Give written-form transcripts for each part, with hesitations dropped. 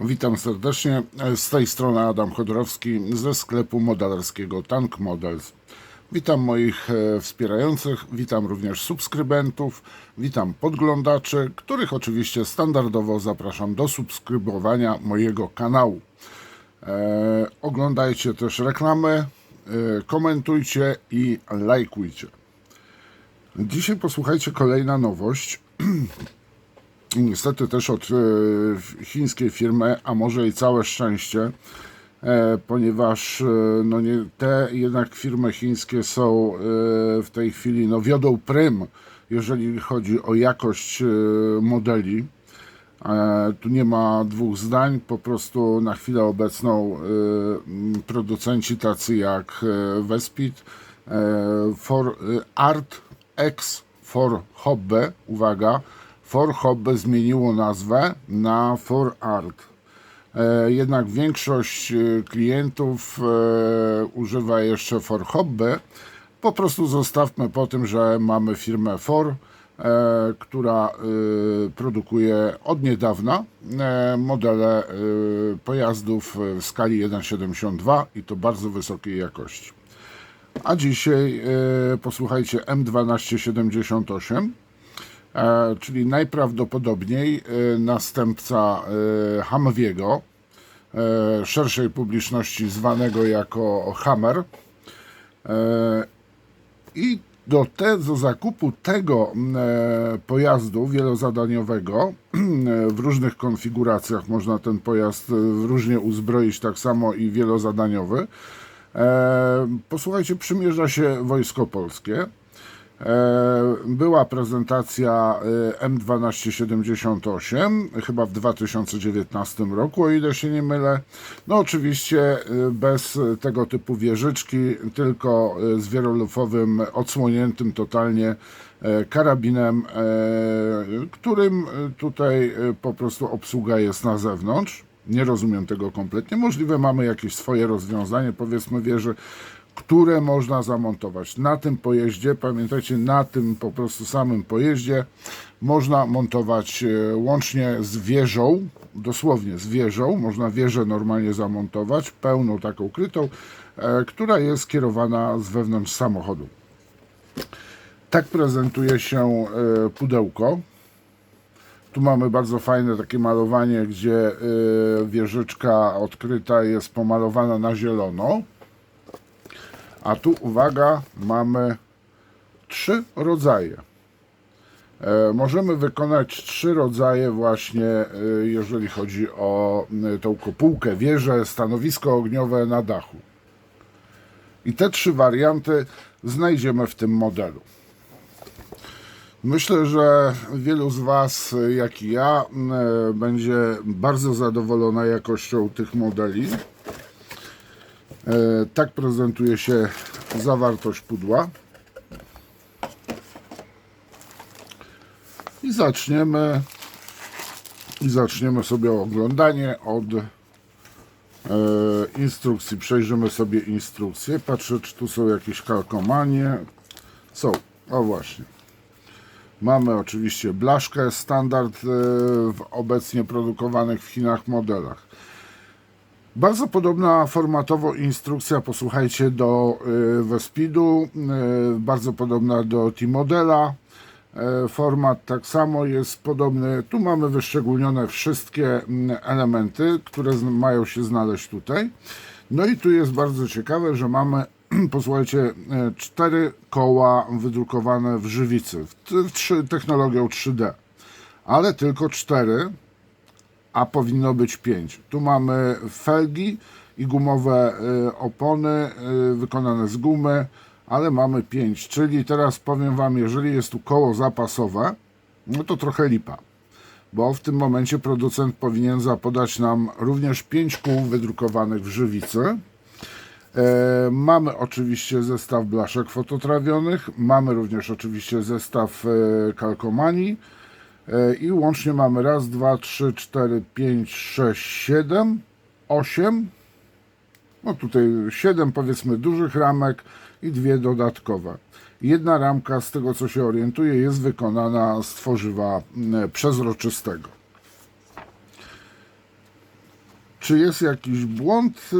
Witam serdecznie, z tej strony Adam Chodorowski ze sklepu modelarskiego Tank Models. Witam moich wspierających, witam również subskrybentów, witam podglądaczy, których oczywiście standardowo zapraszam do subskrybowania mojego kanału. Oglądajcie też reklamy, komentujcie i lajkujcie. Dzisiaj posłuchajcie, kolejna nowość. Niestety też od chińskiej firmy, a może i całe szczęście, ponieważ no nie, te jednak firmy chińskie są w tej chwili, no wiodą prym, jeżeli chodzi o jakość modeli. Tu nie ma dwóch zdań, po prostu na chwilę obecną producenci tacy jak Vespid, For Art X, For Hobby, uwaga, For Hobby zmieniło nazwę na For Art. Jednak większość klientów używa jeszcze For Hobby. Po prostu zostawmy po tym, że mamy firmę For, która produkuje od niedawna modele pojazdów w skali 1,72 i to bardzo wysokiej jakości. A dzisiaj posłuchajcie M1278. Czyli najprawdopodobniej następca Humvee'ego, szerszej publiczności zwanego jako Hammer. I do zakupu tego pojazdu wielozadaniowego w różnych konfiguracjach można ten pojazd różnie uzbroić, tak samo i wielozadaniowy. Posłuchajcie, przymierza się Wojsko Polskie. Była prezentacja M1278 chyba w 2019 roku, o ile się nie mylę. No oczywiście bez tego typu wieżyczki, tylko z wielolufowym, odsłoniętym totalnie karabinem, którym tutaj po prostu obsługa jest na zewnątrz. Nie rozumiem tego kompletnie. Możliwe mamy jakieś swoje rozwiązanie, powiedzmy wieży, które można zamontować na tym pojeździe. Pamiętajcie, na tym po prostu samym pojeździe można montować łącznie z wieżą, dosłownie z wieżą, można wieżę normalnie zamontować, pełną taką krytą, która jest kierowana z wewnątrz samochodu. Tak prezentuje się pudełko. Tu mamy bardzo fajne takie malowanie, gdzie wieżyczka odkryta jest pomalowana na zielono. A tu, uwaga, mamy 3 rodzaje. Możemy wykonać 3 rodzaje właśnie, jeżeli chodzi o tą kopułkę, wieżę, stanowisko ogniowe na dachu. I te 3 warianty znajdziemy w tym modelu. Myślę, że wielu z Was, jak i ja, będzie bardzo zadowolona jakością tych modeli. Tak prezentuje się zawartość pudła. I zaczniemy sobie oglądanie od instrukcji. Przejrzymy sobie instrukcję. Patrzę, czy tu są jakieś kalkomanie. Są. O właśnie. Mamy oczywiście blaszkę standard w obecnie produkowanych w Chinach modelach. Bardzo podobna formatowo instrukcja, posłuchajcie, do Vespidu, bardzo podobna do T-Modela. Format tak samo jest podobny. Tu mamy wyszczególnione wszystkie elementy, które mają się znaleźć tutaj. No i tu jest bardzo ciekawe, że mamy, posłuchajcie, 4 koła wydrukowane w żywicy, technologią 3D, ale tylko 4. A powinno być 5. Tu mamy felgi i gumowe opony wykonane z gumy, ale mamy 5, czyli teraz powiem Wam, jeżeli jest tu koło zapasowe, no to trochę lipa, bo w tym momencie producent powinien zapodać nam również 5 kół wydrukowanych w żywicy. Mamy oczywiście zestaw blaszek fototrawionych, mamy również oczywiście zestaw kalkomanii. I łącznie mamy raz, 2, 3, 4, 5, 6, 7, 8. No tutaj 7 powiedzmy dużych ramek i 2 dodatkowe. Jedna ramka, z tego co się orientuję, jest wykonana z tworzywa przezroczystego. Czy jest jakiś błąd,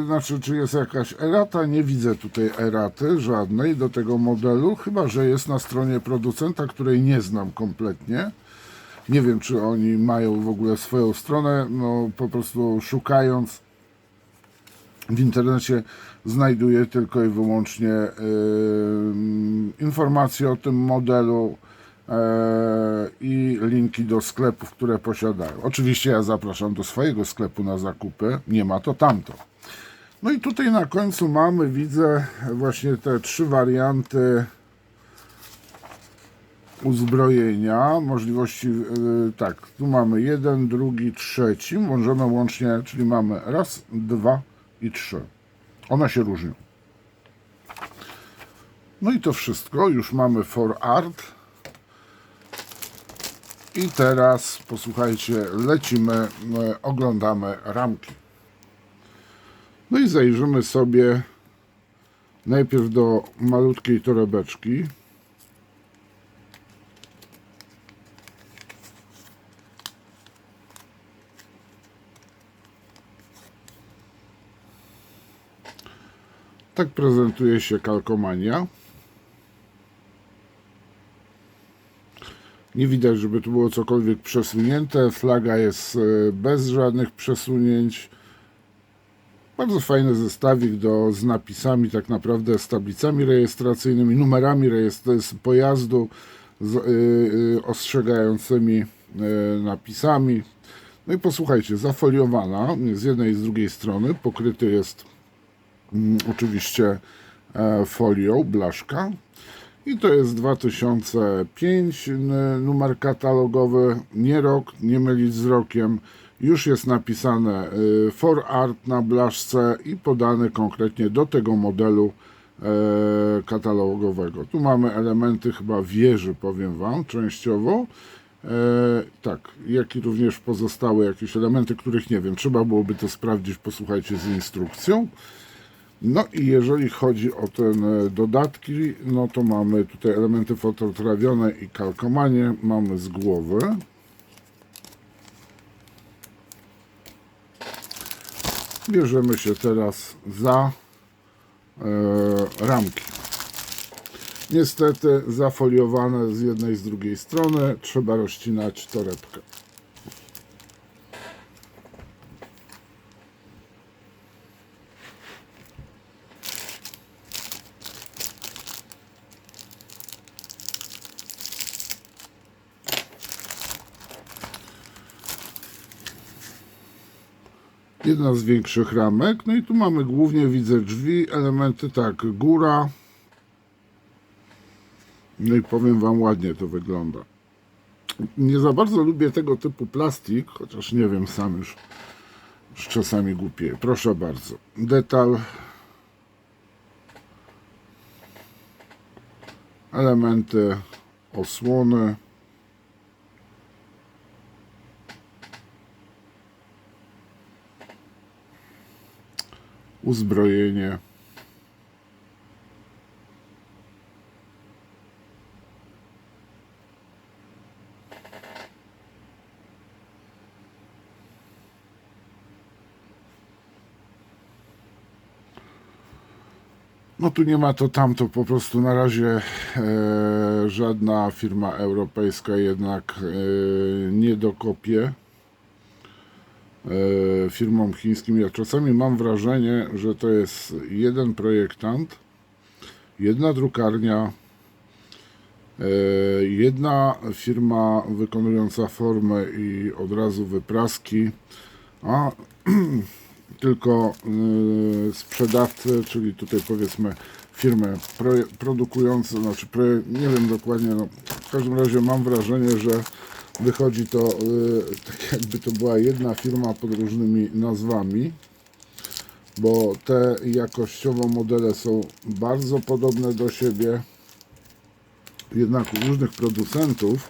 znaczy czy jest jakaś errata? Nie widzę tutaj erraty żadnej do tego modelu, chyba że jest na stronie producenta, której nie znam kompletnie. Nie wiem, czy oni mają w ogóle swoją stronę, no po prostu szukając w internecie znajduję tylko i wyłącznie informacje o tym modelu i linki do sklepów, które posiadają. Oczywiście ja zapraszam do swojego sklepu na zakupy, nie ma to tamto. No i tutaj na końcu mamy, widzę właśnie te 3 warianty uzbrojenia, możliwości, tak, tu mamy 1, drugi, trzeci, możemy łącznie, czyli mamy raz, 2 i 3. One się różnią. No i to wszystko, już mamy for art. I teraz posłuchajcie, lecimy, oglądamy ramki. No i zajrzymy sobie najpierw do malutkiej torebeczki. Tak prezentuje się kalkomania. Nie widać, żeby tu było cokolwiek przesunięte. Flaga jest bez żadnych przesunięć. Bardzo fajny zestawik z napisami, tak naprawdę z tablicami rejestracyjnymi, numerami pojazdu, ostrzegającymi napisami. No i posłuchajcie, zafoliowana z jednej i z drugiej strony, pokryty jest oczywiście folią, blaszka. I to jest 2005, numer katalogowy, nie rok, nie mylić z rokiem. Już jest napisane for art na blaszce i podane konkretnie do tego modelu katalogowego. Tu mamy elementy chyba wieży, powiem Wam, częściowo. Tak, jak i również pozostałe jakieś elementy, których nie wiem. Trzeba byłoby to sprawdzić, posłuchajcie, z instrukcją. No i jeżeli chodzi o te dodatki, no to mamy tutaj elementy fototrawione i kalkomanie, mamy z głowy. Bierzemy się teraz za ramki. Niestety zafoliowane z jednej i z drugiej strony, trzeba rozcinać torebkę. Jedna z większych ramek, no i tu mamy głównie, widzę drzwi, elementy tak, góra, no i powiem Wam, ładnie to wygląda. Nie za bardzo lubię tego typu plastik, chociaż nie wiem, sam już czasami głupieję. Proszę bardzo, detal, elementy osłony, uzbrojenie. No tu nie ma to tamto, po prostu na razie żadna firma europejska jednak nie dokopie firmom chińskim. Ja czasami mam wrażenie, że to jest jeden projektant, jedna drukarnia, jedna firma wykonująca formę i od razu wypraski, a tylko sprzedawcy, czyli tutaj powiedzmy firmy produkujące, znaczy nie wiem dokładnie, no, w każdym razie mam wrażenie, że wychodzi to tak jakby to była jedna firma pod różnymi nazwami, bo te jakościowo modele są bardzo podobne do siebie, jednak u różnych producentów,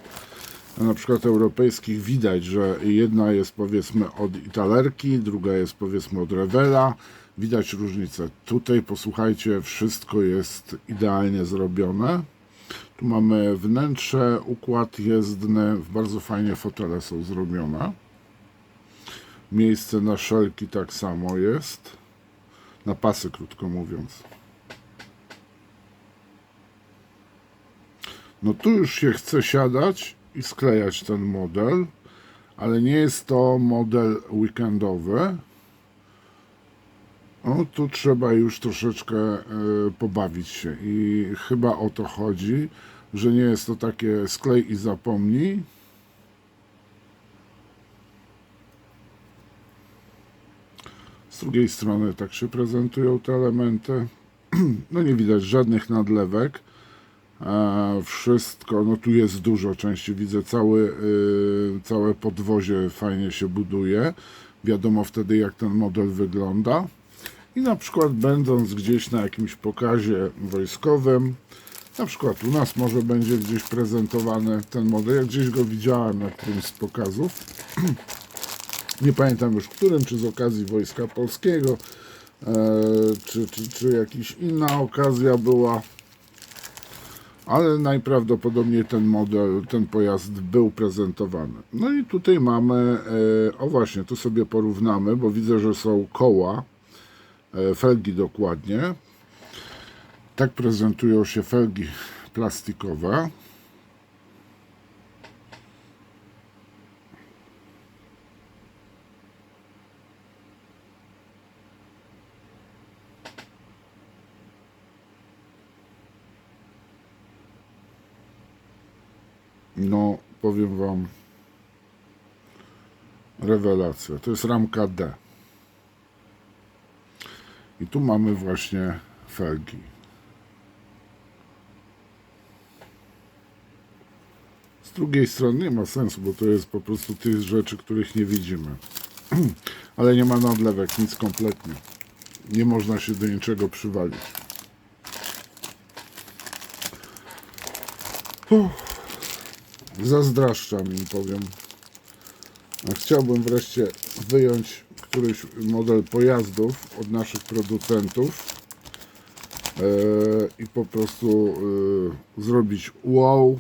na przykład europejskich, widać, że jedna jest powiedzmy od Italerki, druga jest powiedzmy od Revela, widać różnicę. Tutaj posłuchajcie, wszystko jest idealnie zrobione. Tu mamy wnętrze, układ jezdny, bardzo fajnie fotele są zrobione. Miejsce na szelki tak samo jest. Na pasy, krótko mówiąc. No tu już się chce siadać i sklejać ten model, ale nie jest to model weekendowy. No tu trzeba już troszeczkę pobawić się i chyba o to chodzi, że nie jest to takie sklej i zapomnij. Z drugiej strony tak się prezentują te elementy. No nie widać żadnych nadlewek. Wszystko, no tu jest dużo części, widzę całe podwozie fajnie się buduje. Wiadomo wtedy, jak ten model wygląda. I na przykład będąc gdzieś na jakimś pokazie wojskowym, na przykład u nas może będzie gdzieś prezentowany ten model. Ja gdzieś go widziałem na którymś z pokazów. Nie pamiętam już którym, czy z okazji Wojska Polskiego, czy jakaś inna okazja była. Ale najprawdopodobniej ten model, ten pojazd był prezentowany. No i tutaj mamy, o właśnie, tu sobie porównamy, bo widzę, że są koła, felgi dokładnie. Tak prezentują się felgi plastikowe. No, powiem Wam, rewelacja. To jest ramka D. I tu mamy właśnie felgi. Z drugiej strony nie ma sensu, bo to jest po prostu tych rzeczy, których nie widzimy. Ale nie ma nadlewek, nic kompletnie. Nie można się do niczego przywalić. Zazdraszczam im, powiem. Chciałbym wreszcie wyjąć któryś model pojazdów od naszych producentów i po prostu zrobić wow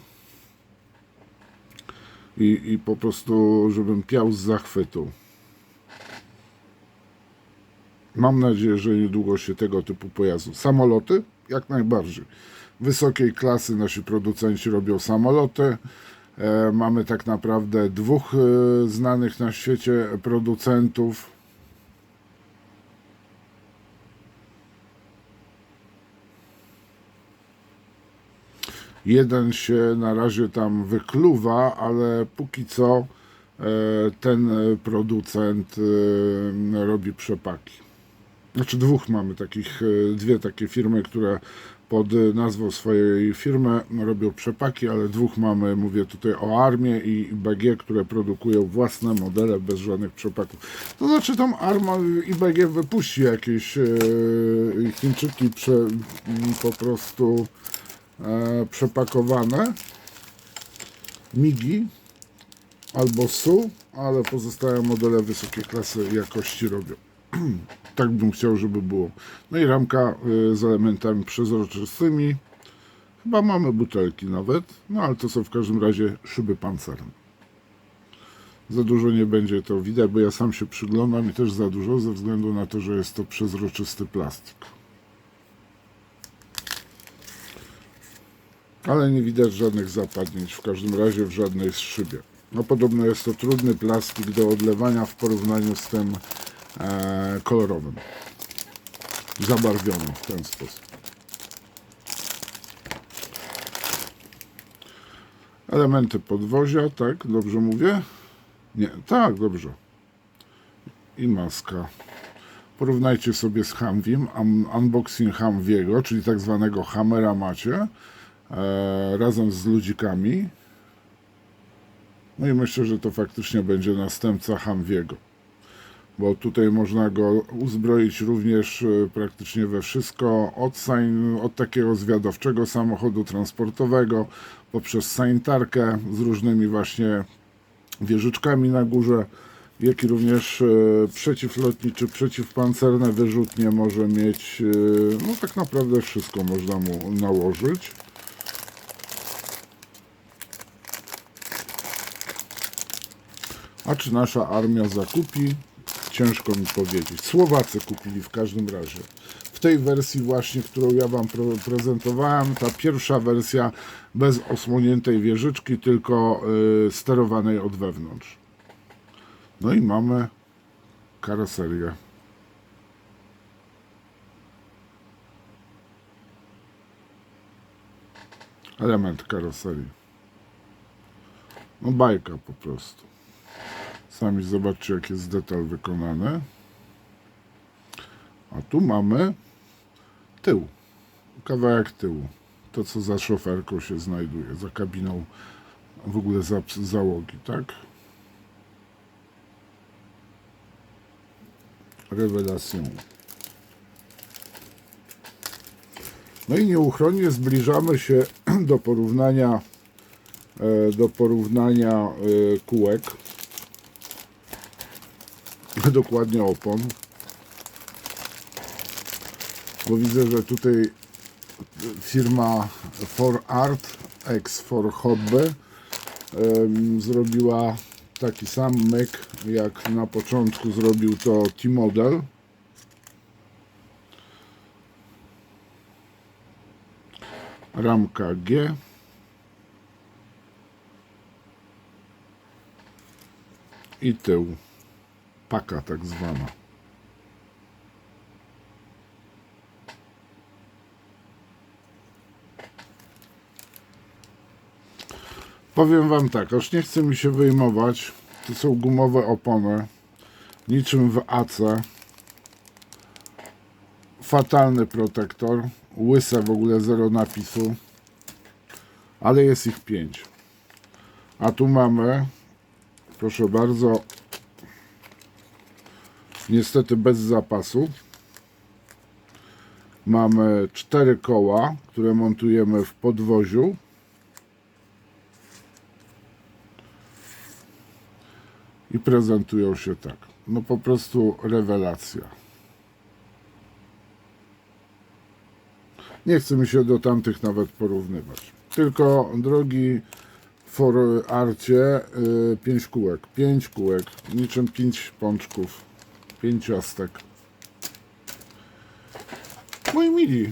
i po prostu żebym piał z zachwytu. Mam nadzieję, że niedługo się tego typu pojazdu. Samoloty? Jak najbardziej. Wysokiej klasy nasi producenci robią samoloty. Mamy tak naprawdę dwóch znanych na świecie producentów. Jeden się na razie tam wykluwa, ale póki co ten producent robi przepaki. Znaczy dwóch mamy takich, dwie takie firmy, które pod nazwą swojej firmy robią przepaki, ale dwóch mamy, mówię tutaj o Armie i BG, które produkują własne modele bez żadnych przepaków. To znaczy tam Arma i BG wypuści jakieś Chińczyki po prostu przepakowane MIGI albo SU, ale pozostałe modele wysokiej klasy jakości robią. Tak bym chciał, żeby było. No i ramka z elementami przezroczystymi. Chyba mamy butelki nawet, no ale to są w każdym razie szyby pancerne. Za dużo nie będzie to widać, bo ja sam się przyglądam i też za dużo, ze względu na to, że jest to przezroczysty plastik. Ale nie widać żadnych zapadnięć, w każdym razie w żadnej szybie. No podobno jest to trudny plastik do odlewania w porównaniu z tym kolorowym, zabarwionym w ten sposób. Elementy podwozia, tak, dobrze mówię? Nie, tak, dobrze. I maska. Porównajcie sobie z Humveem, unboxing Humveego, czyli tak zwanego Hammera macie, razem z ludzikami. No i myślę, że to faktycznie będzie następca Humveego. Bo tutaj można go uzbroić również praktycznie we wszystko, od takiego zwiadowczego samochodu transportowego, poprzez sanitarkę z różnymi właśnie wieżyczkami na górze, jak i również przeciwlotnicze, przeciwpancerne wyrzutnie może mieć, no tak naprawdę wszystko można mu nałożyć. A czy nasza armia zakupi ciężko mi powiedzieć. Słowacy kupili w każdym razie. W tej wersji właśnie, którą ja Wam prezentowałem, ta pierwsza wersja bez osłoniętej wieżyczki, tylko sterowanej od wewnątrz. No i mamy karoserię. Element karoserii. No bajka po prostu. Sami zobaczcie, jak jest detal wykonany. A tu mamy tył. Kawałek tyłu. To, co za szoferką się znajduje. Za kabiną w ogóle załogi, tak? Rewelacją. No i nieuchronnie zbliżamy się do porównania kółek, dokładnie opon, bo widzę, że tutaj firma 4Art X 4 Hobby zrobiła taki sam myk, jak na początku zrobił to T-Model. Ramka G. I tył. Paka tak zwana. Powiem Wam tak, aż nie chce mi się wyjmować. To są gumowe opony. Niczym w AC. Fatalny protektor. Łyse, w ogóle zero napisu. Ale jest ich 5. A tu mamy, proszę bardzo, niestety bez zapasu. Mamy 4 koła, które montujemy w podwoziu. I prezentują się tak. No po prostu rewelacja. Nie chce mi się do tamtych nawet porównywać. Tylko, drogi Arcie, 5 kółek. 5 kółek. Niczym 5 pączków. 5 ciastek. Moi mili.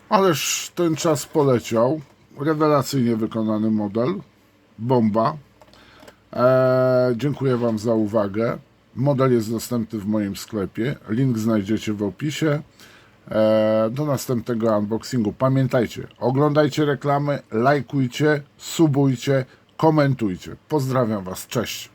Ależ ten czas poleciał. Rewelacyjnie wykonany model. Bomba. Dziękuję Wam za uwagę. Model jest dostępny w moim sklepie. Link znajdziecie w opisie. Do następnego unboxingu. Pamiętajcie, oglądajcie reklamy, lajkujcie, subujcie, komentujcie. Pozdrawiam Was. Cześć.